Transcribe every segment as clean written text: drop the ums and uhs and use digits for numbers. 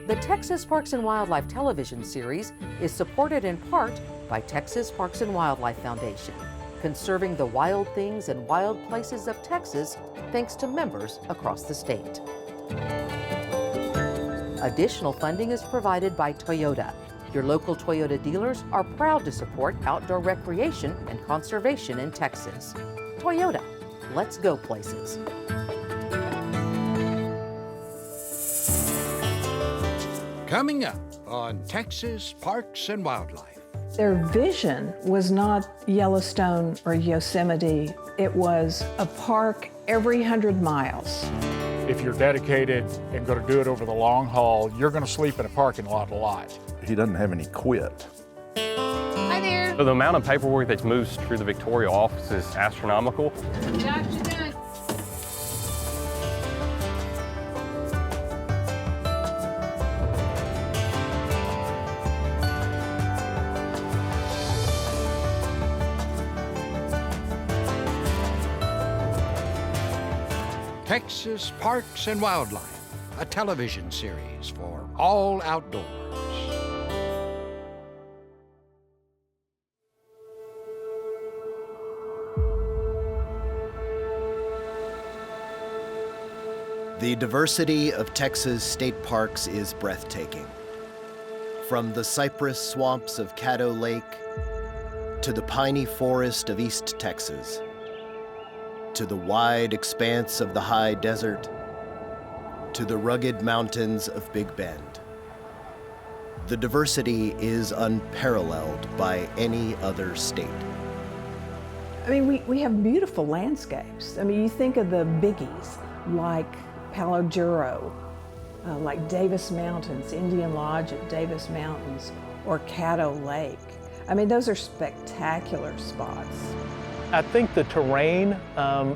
The Texas Parks and Wildlife television series is supported in part by Texas Parks and Wildlife Foundation, conserving the wild things and wild places of Texas thanks to members across the state. Additional funding is provided by Toyota. Your local Toyota dealers are proud to support outdoor recreation and conservation in Texas. Toyota, let's go places. Coming up on Texas Parks and Wildlife. Their vision was not Yellowstone or Yosemite. It was a park every 100 miles. If you're dedicated and going to do it over the long haul, you're going to sleep in a parking lot a lot. He doesn't have any quit. Hi there. So the amount of paperwork that moves through the Victoria office is astronomical. Texas Parks and Wildlife, a television series for all outdoors. The diversity of Texas state parks is breathtaking. From the cypress swamps of Caddo Lake to the piney forest of East Texas, to the wide expanse of the high desert, to the rugged mountains of Big Bend. The diversity is unparalleled by any other state. I mean, we have beautiful landscapes. I mean, you think of the biggies like Palo Duro, like Davis Mountains, Indian Lodge at Davis Mountains, or Caddo Lake. I mean, those are spectacular spots. I think the terrain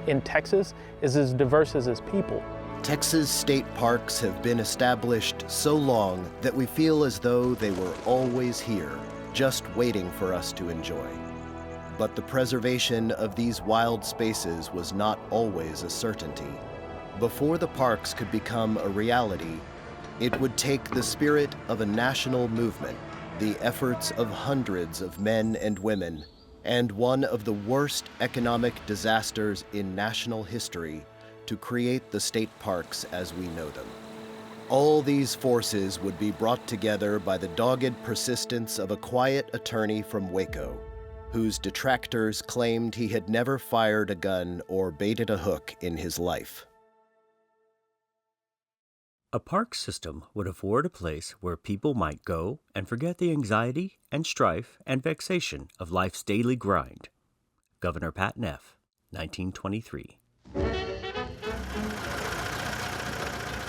in Texas is as diverse as its people. Texas state parks have been established so long that we feel as though they were always here, just waiting for us to enjoy. But the preservation of these wild spaces was not always a certainty. Before the parks could become a reality, it would take the spirit of a national movement, the efforts of hundreds of men and women, and one of the worst economic disasters in national history to create the state parks as we know them. All these forces would be brought together by the dogged persistence of a quiet attorney from Waco, whose detractors claimed he had never fired a gun or baited a hook in his life. A park system would afford a place where people might go and forget the anxiety and strife and vexation of life's daily grind. Governor Pat Neff, 1923.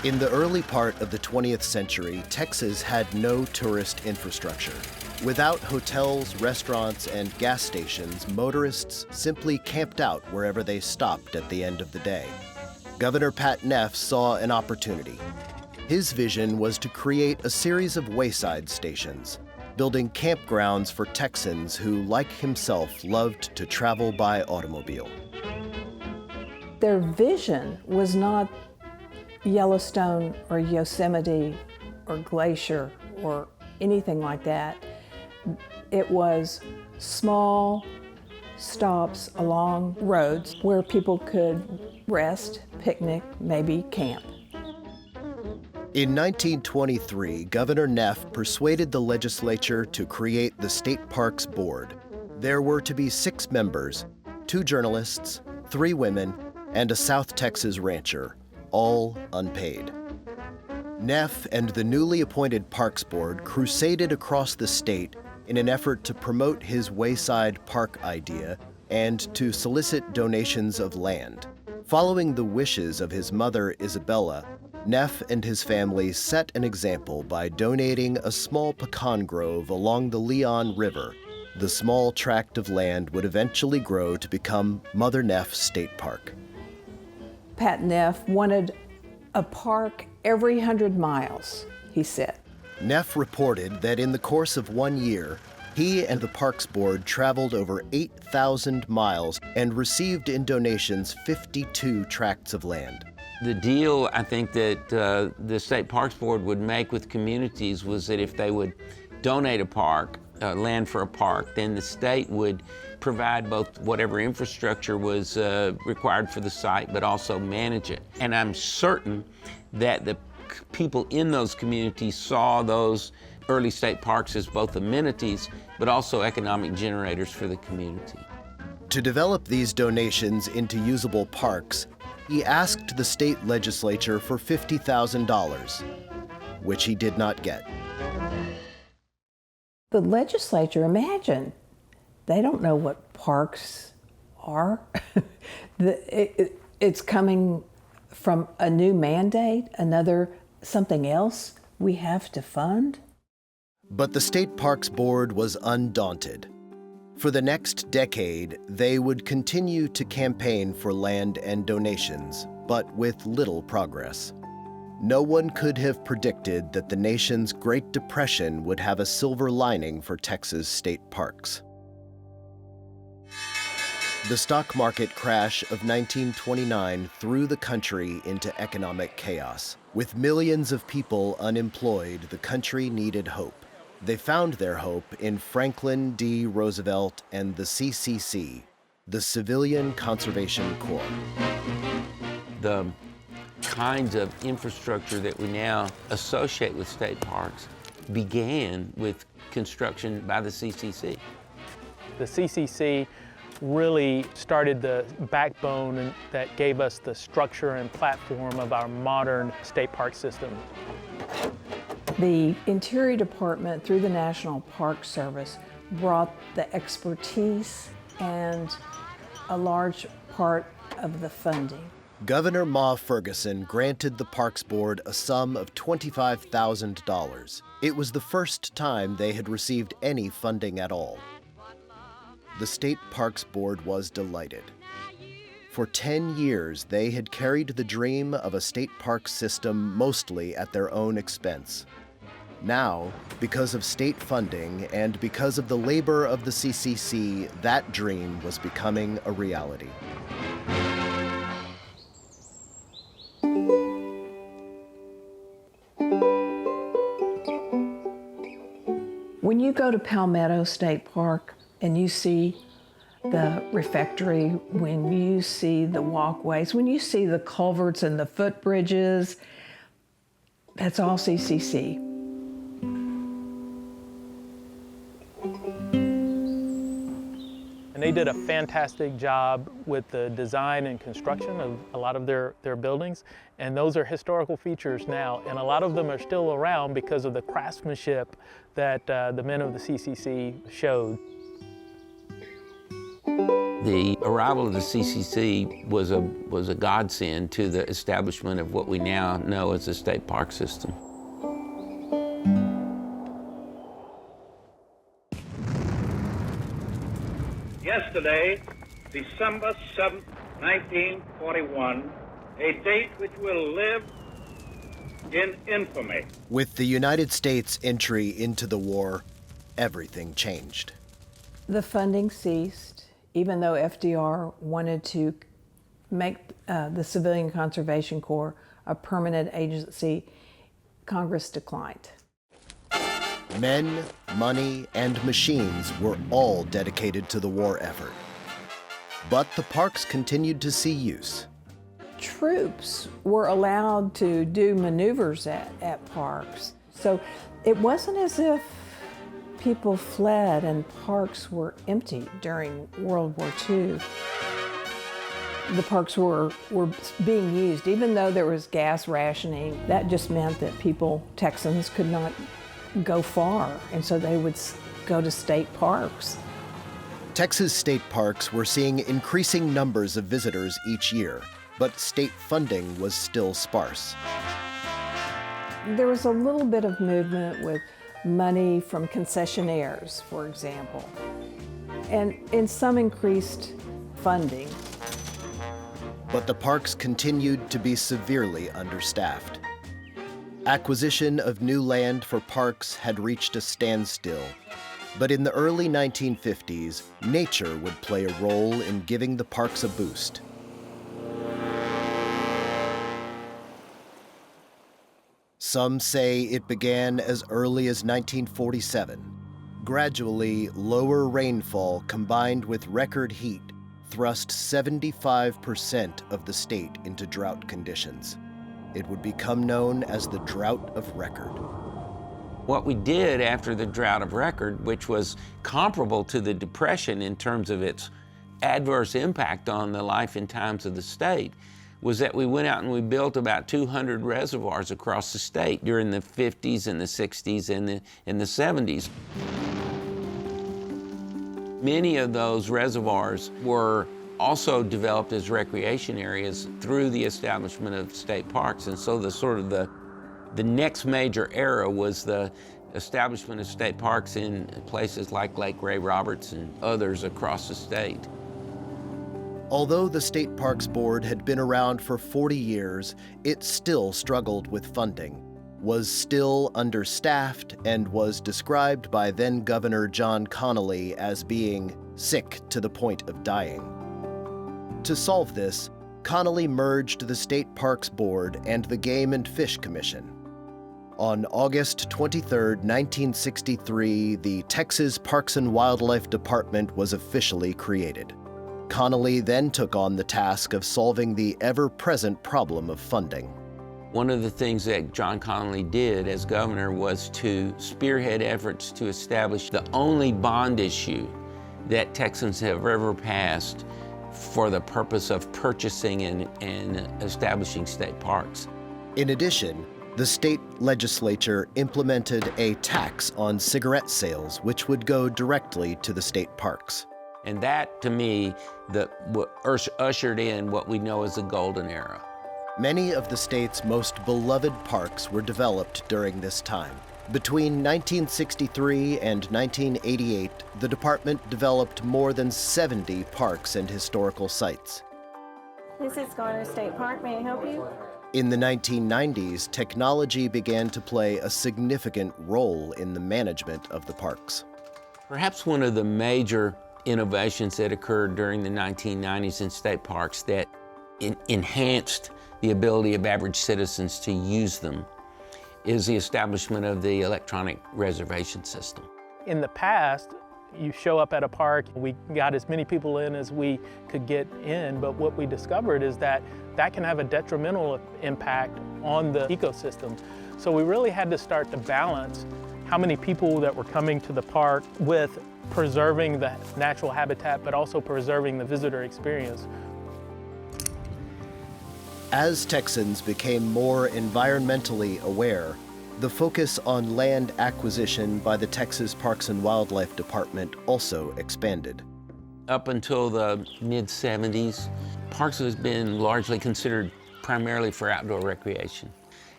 In the early part of the 20th century, Texas had no tourist infrastructure. Without hotels, restaurants, and gas stations, motorists simply camped out wherever they stopped at the end of the day. Governor Pat Neff saw an opportunity. His vision was to create a series of wayside stations, building campgrounds for Texans who, like himself, loved to travel by automobile. Their vision was not Yellowstone or Yosemite or Glacier or anything like that. It was small stops along roads where people could rest, picnic, maybe camp. In 1923, Governor Neff persuaded the legislature to create the State Parks Board. There were to be 6 members, 2 journalists, 3 women, and a South Texas rancher, all unpaid. Neff and the newly appointed Parks Board crusaded across the state in an effort to promote his wayside park idea and to solicit donations of land. Following the wishes of his mother, Isabella, Neff and his family set an example by donating a small pecan grove along the Leon River. The small tract of land would eventually grow to become Mother Neff State Park. Pat Neff wanted a park every 100 miles, he said. Neff reported that in the course of 1 year, he and the Parks Board traveled over 8,000 miles and received in donations 52 tracts of land. The deal I think that the State Parks Board would make with communities was that if they would donate a park, land for a park, then the state would provide both whatever infrastructure was required for the site, but also manage it. And I'm certain that the people in those communities saw those early state parks as both amenities, but also economic generators for the community. To develop these donations into usable parks, he asked the state legislature for $50,000, which he did not get. The legislature, imagine, they don't know what parks are. It's coming from a new mandate, something else we have to fund. But the State Parks Board was undaunted. For the next decade, they would continue to campaign for land and donations, but with little progress. No one could have predicted that the nation's Great Depression would have a silver lining for Texas state parks. The stock market crash of 1929 threw the country into economic chaos. With millions of people unemployed, the country needed hope. They found their hope in Franklin D. Roosevelt and the CCC, the Civilian Conservation Corps. The kinds of infrastructure that we now associate with state parks began with construction by the CCC. The CCC really started the backbone that gave us the structure and platform of our modern state park system. The Interior Department, through the National Park Service, brought the expertise and a large part of the funding. Governor Ma Ferguson granted the Parks Board a sum of $25,000. It was the first time they had received any funding at all. The State Parks Board was delighted. For 10 years, they had carried the dream of a state park system mostly at their own expense. Now, because of state funding and because of the labor of the CCC, that dream was becoming a reality. When you go to Palmetto State Park and you see the refectory, when you see the walkways, when you see the culverts and the footbridges, that's all CCC. And they did a fantastic job with the design and construction of a lot of their buildings. And those are historical features now. And a lot of them are still around because of the craftsmanship that the men of the CCC showed. The arrival of the CCC was a godsend to the establishment of what we now know as the state park system. Yesterday, December 7th, 1941, a date which will live in infamy. With the United States' entry into the war, everything changed. The funding ceased, even though FDR wanted to make the Civilian Conservation Corps a permanent agency. Congress declined. Men, money, and machines were all dedicated to the war effort. But the parks continued to see use. Troops were allowed to do maneuvers at parks. So it wasn't as if people fled and parks were empty during World War II. The parks were being used, even though there was gas rationing. That just meant that Texans could not go far, and so they would go to state parks. Texas state parks were seeing increasing numbers of visitors each year, but state funding was still sparse. There was a little bit of movement with money from concessionaires, for example, and some increased funding. But the parks continued to be severely understaffed. Acquisition of new land for parks had reached a standstill. But in the early 1950s, nature would play a role in giving the parks a boost. Some say it began as early as 1947. Gradually, lower rainfall combined with record heat thrust 75% of the state into drought conditions. It would become known as the Drought of Record. What we did after the Drought of Record, which was comparable to the Depression in terms of its adverse impact on the life and times of the state, was that we went out and we built about 200 reservoirs across the state during the 50s and the 60s and the 70s. Many of those reservoirs were also developed as recreation areas through the establishment of state parks. And so the next major era was the establishment of state parks in places like Lake Ray Roberts and others across the state. Although the State Parks Board had been around for 40 years, it still struggled with funding, was still understaffed, and was described by then-Governor John Connally as being sick to the point of dying. To solve this, Connally merged the State Parks Board and the Game and Fish Commission. On August 23, 1963, the Texas Parks and Wildlife Department was officially created. Connally then took on the task of solving the ever-present problem of funding. One of the things that John Connally did as governor was to spearhead efforts to establish the only bond issue that Texans have ever passed for the purpose of purchasing and establishing state parks. In addition, the state legislature implemented a tax on cigarette sales, which would go directly to the state parks. And that, to me, ushered in what we know as the golden era. Many of the state's most beloved parks were developed during this time. Between 1963 and 1988, the department developed more than 70 parks and historical sites. This is Garner State Park. May I help you? In the 1990s, technology began to play a significant role in the management of the parks. Perhaps one of the major innovations that occurred during the 1990s in state parks that enhanced the ability of average citizens to use them is the establishment of the electronic reservation system. In the past, you show up at a park, we got as many people in as we could get in, but what we discovered is that that can have a detrimental impact on the ecosystem. So we really had to start to balance how many people that were coming to the park with preserving the natural habitat, but also preserving the visitor experience. As Texans became more environmentally aware, the focus on land acquisition by the Texas Parks and Wildlife Department also expanded. Up until the mid-70s, parks has been largely considered primarily for outdoor recreation.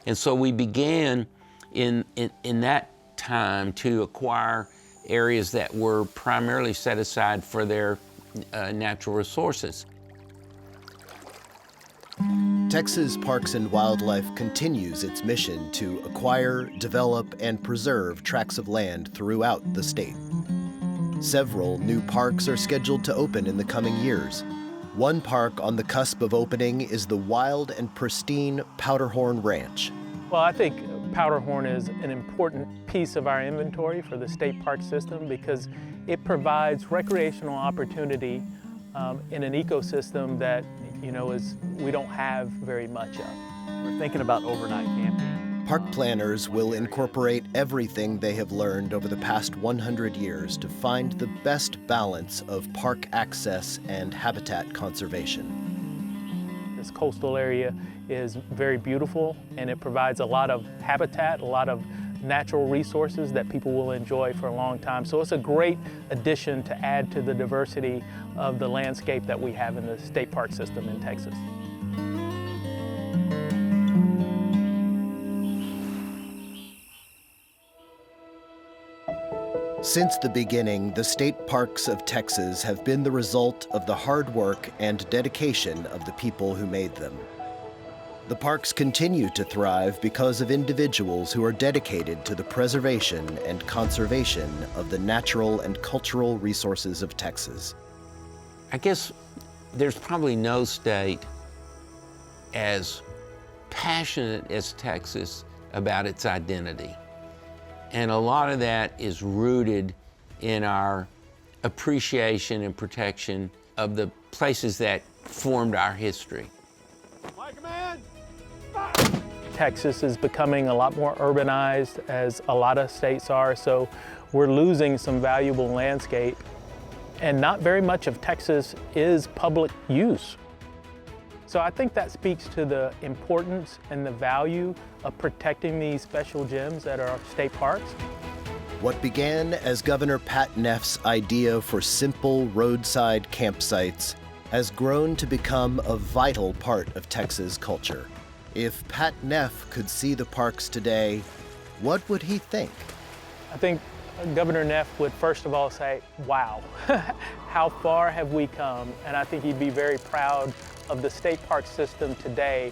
And so we began in that time to acquire areas that were primarily set aside for their natural resources. Texas Parks and Wildlife continues its mission to acquire, develop, and preserve tracts of land throughout the state. Several new parks are scheduled to open in the coming years. One park on the cusp of opening is the wild and pristine Powderhorn Ranch. Well, I think Powderhorn is an important piece of our inventory for the state park system because it provides recreational opportunity in an ecosystem that we don't have very much of. We're thinking about overnight camping. Park planners will incorporate everything they have learned over the past 100 years to find the best balance of park access and habitat conservation. This coastal area is very beautiful and it provides a lot of habitat, a lot of natural resources that people will enjoy for a long time. So it's a great addition to add to the diversity of the landscape that we have in the state park system in Texas. Since the beginning, the state parks of Texas have been the result of the hard work and dedication of the people who made them. The parks continue to thrive because of individuals who are dedicated to the preservation and conservation of the natural and cultural resources of Texas. I guess there's probably no state as passionate as Texas about its identity. And a lot of that is rooted in our appreciation and protection of the places that formed our history. Texas is becoming a lot more urbanized, as a lot of states are, so we're losing some valuable landscape, and not very much of Texas is public use. So I think that speaks to the importance and the value of protecting these special gems at our state parks. What began as Governor Pat Neff's idea for simple roadside campsites has grown to become a vital part of Texas culture. If Pat Neff could see the parks today, what would he think? I think Governor Neff would first of all say, wow, how far have we come? And I think he'd be very proud of the state park system today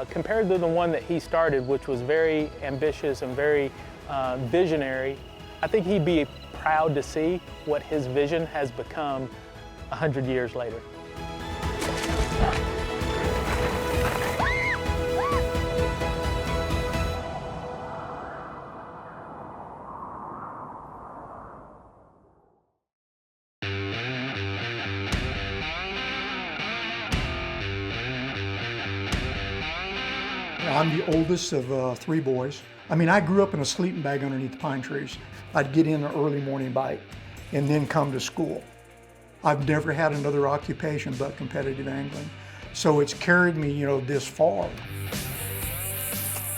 compared to the one that he started, which was very ambitious and very visionary. I think he'd be proud to see what his vision has become 100 years later. I'm the oldest of 3 boys. I mean, I grew up in a sleeping bag underneath the pine trees. I'd get in an early morning bite and then come to school. I've never had another occupation but competitive angling. So it's carried me, you know, this far.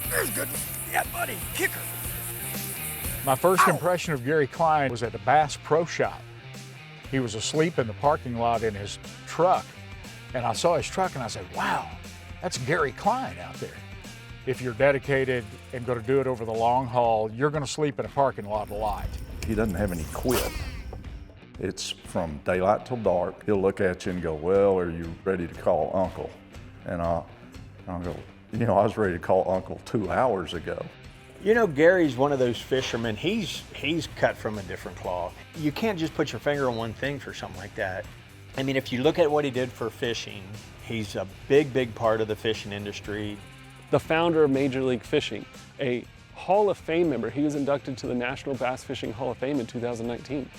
There's good. Yeah, buddy, kicker. My first impression of Gary Klein was at the Bass Pro Shop. He was asleep in the parking lot in his truck, and I saw his truck and I said, wow, that's Gary Klein out there. If you're dedicated and going to do it over the long haul, you're going to sleep in a parking lot a lot. He doesn't have any quit. It's from daylight till dark. He'll look at you and go, well, are you ready to call Uncle? And I'll go, you know, I was ready to call Uncle 2 hours ago. You know, Gary's one of those fishermen, he's cut from a different cloth. You can't just put your finger on one thing for something like that. I mean, if you look at what he did for fishing, he's a big part of the fishing industry. The founder of Major League Fishing, a Hall of Fame member. He was inducted to the National Bass Fishing Hall of Fame in 2019.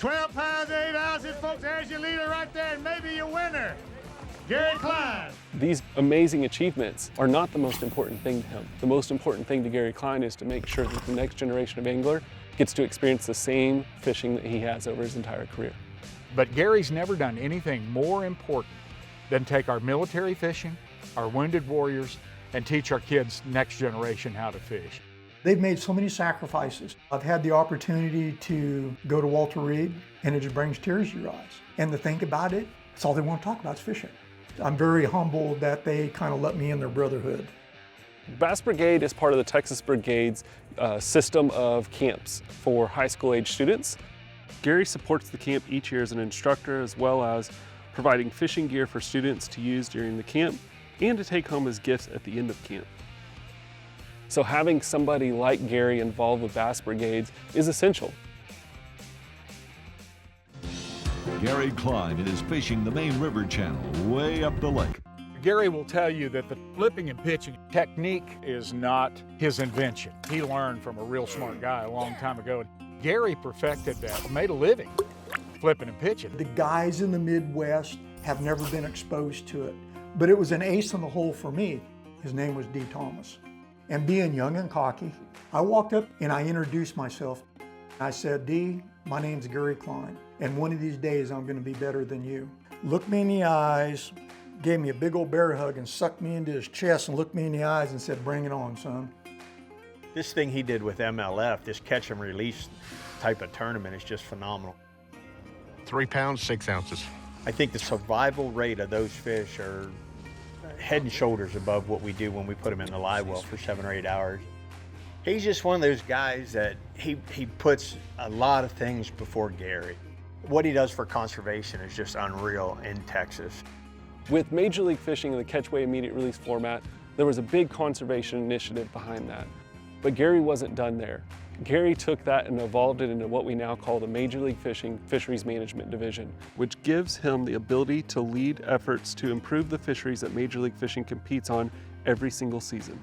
12 pounds, 8 ounces, folks, there's your leader right there, and maybe your winner, Gary Klein. These amazing achievements are not the most important thing to him. The most important thing to Gary Klein is to make sure that the next generation of angler gets to experience the same fishing that he has over his entire career. But Gary's never done anything more important than take our military fishing, our wounded warriors, and teach our kids next generation how to fish. They've made so many sacrifices. I've had the opportunity to go to Walter Reed, and it just brings tears to your eyes. And to think about it, that's all they want to talk about is fishing. I'm very humbled that they kind of let me in their brotherhood. Bass Brigade is part of the Texas Brigade's system of camps for high school age students. Gary supports the camp each year as an instructor, as well as providing fishing gear for students to use during the camp and to take home as gifts at the end of camp. So having somebody like Gary involved with Bass Brigades is essential. Gary Klein is fishing the main river channel way up the lake. Gary will tell you that the flipping and pitching technique is not his invention. He learned from a real smart guy a long time ago. Gary perfected that, made a living flipping and pitching. The guys in the Midwest have never been exposed to it, but it was an ace in the hole for me. His name was D. Thomas. And being young and cocky, I walked up and I introduced myself. I said, D, my name's Gary Klein, and one of these days I'm gonna be better than you. Looked me in the eyes, gave me a big old bear hug and sucked me into his chest and looked me in the eyes and said, bring it on, son. This thing he did with MLF, this catch and release type of tournament is just phenomenal. 3 pounds, 6 ounces. I think the survival rate of those fish are head and shoulders above what we do when we put them in the live well for 7 or 8 hours. He's just one of those guys that he puts a lot of things before Gary. What he does for conservation is just unreal in Texas. With Major League Fishing in the catch-weigh immediate release format, there was a big conservation initiative behind that. But Gary wasn't done there. Gary took that and evolved it into what we now call the Major League Fishing Fisheries Management Division, which gives him the ability to lead efforts to improve the fisheries that Major League Fishing competes on every single season.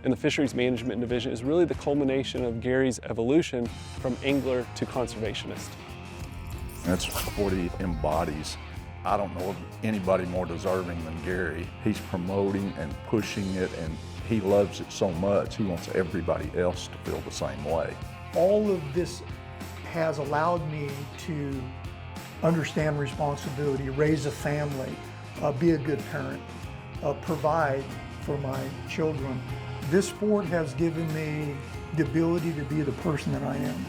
and the Fisheries Management Division is really the culmination of Gary's evolution from angler to conservationist. That's what he embodies. I don't know of anybody more deserving than Gary. He's promoting and pushing it, and he loves it so much, he wants everybody else to feel the same way. All of this has allowed me to understand responsibility, raise a family, be a good parent, provide for my children. This sport has given me the ability to be the person that I am.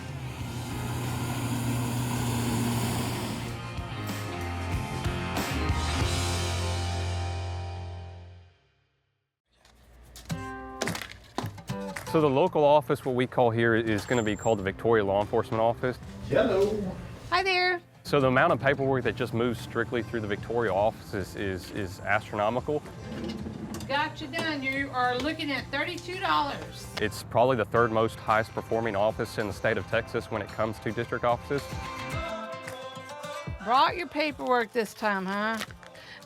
So the local office, what we call here, is going to be called the Victoria Law Enforcement Office. Hello. Hi there. So the amount of paperwork that just moves strictly through the Victoria office is astronomical. Got you done. You are looking at $32. It's probably the third most highest performing office in the state of Texas when it comes to district offices. Brought your paperwork this time, huh?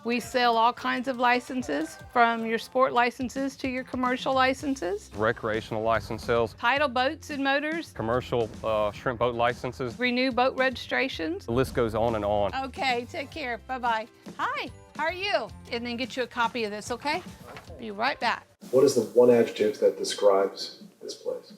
We sell all kinds of licenses, from your sport licenses to your commercial licenses. Recreational license sales. Title boats and motors. Commercial shrimp boat licenses. Renew boat registrations. The list goes on and on. Okay, take care. Bye-bye. Hi, how are you? And then get you a copy of this, okay? Be right back. What is the one adjective that describes this place?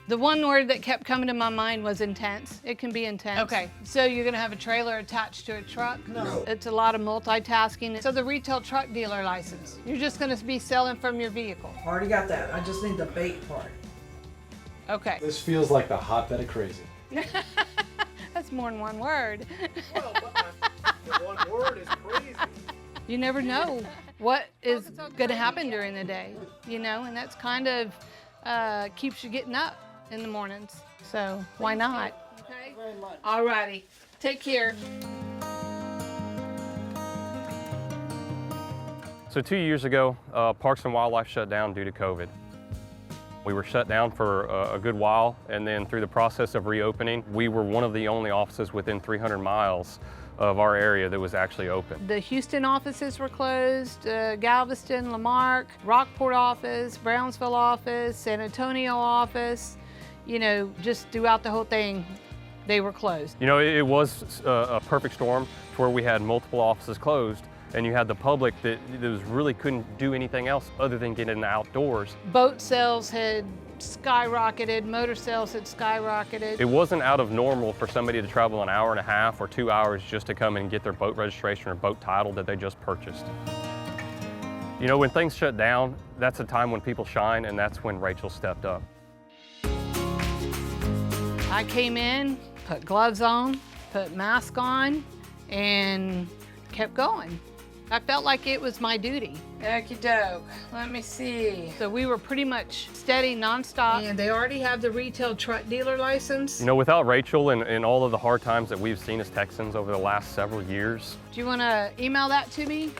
The one word that kept coming to my mind was intense. It can be intense. Okay, so you're gonna have a trailer attached to a truck? No. It's a lot of multitasking. So the retail truck dealer license, you're just gonna be selling from your vehicle? Already got that. I just need the bait part. Okay. This feels like the hotbed of crazy. That's more than one word. Well, the one word is crazy. You never know what is gonna happen during the day, you know, and that's kind of keeps you getting up in the mornings. So why not? Okay. Very much. All righty. Take care. So 2 years ago, Parks and Wildlife shut down due to COVID. We were shut down for a good while, and then through the process of reopening, we were one of the only offices within 300 miles of our area that was actually open. The Houston offices were closed, Galveston, Lamarck, Rockport office, Brownsville office, San Antonio office, you know, just throughout the whole thing, they were closed. You know, it was a perfect storm to where we had multiple offices closed, and you had the public that really couldn't do anything else other than get in the outdoors. Boat sales had skyrocketed, motor sales had skyrocketed. It wasn't out of normal for somebody to travel an hour and a half or 2 hours just to come and get their boat registration or boat title that they just purchased. You know, when things shut down, that's a time when people shine, and that's when Rachael stepped up. I came in, put gloves on, put mask on, and kept going. I felt like it was my duty. Okie doke, let me see. So we were pretty much steady, nonstop, and they already have the retail truck dealer license. You know, without Rachael and all of the hard times that we've seen as Texans over the last several years, Do you wanna email that to me?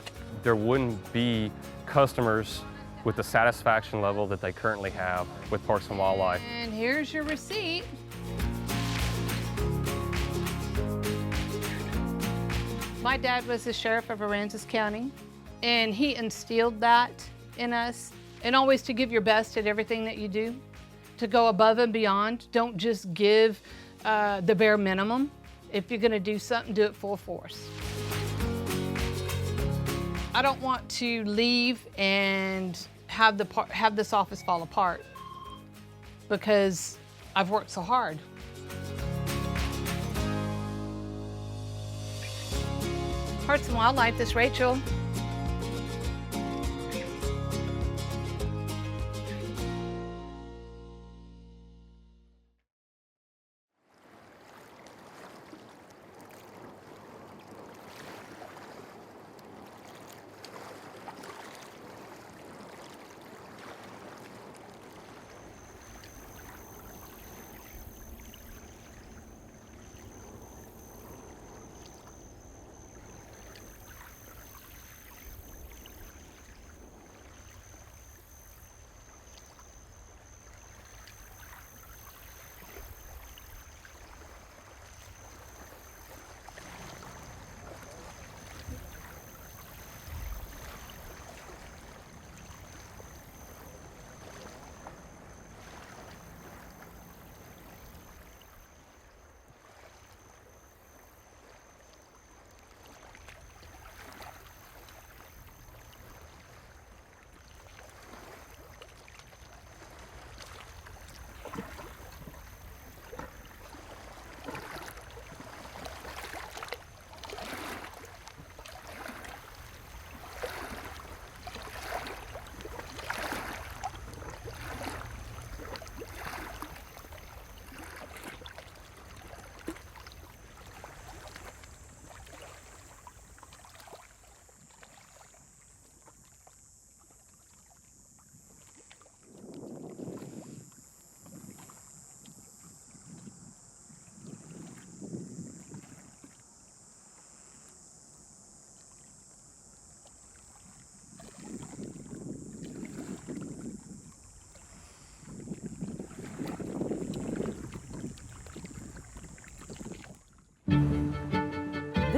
there wouldn't be customers with the satisfaction level that they currently have with Parks and Wildlife. And here's your receipt. My dad was the sheriff of Aransas County, and he instilled that in us, and always to give your best at everything that you do, to go above and beyond. Don't just give the bare minimum. If you're gonna do something, do it full force. I don't want to leave and have this office fall apart because I've worked so hard. Parks and Wildlife, this is Rachael.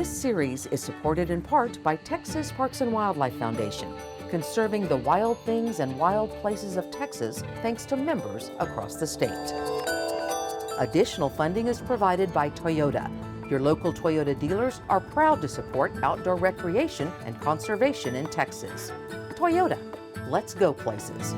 This series is supported in part by Texas Parks and Wildlife Foundation, conserving the wild things and wild places of Texas thanks to members across the state. Additional funding is provided by Toyota. Your local Toyota dealers are proud to support outdoor recreation and conservation in Texas. Toyota, let's go places.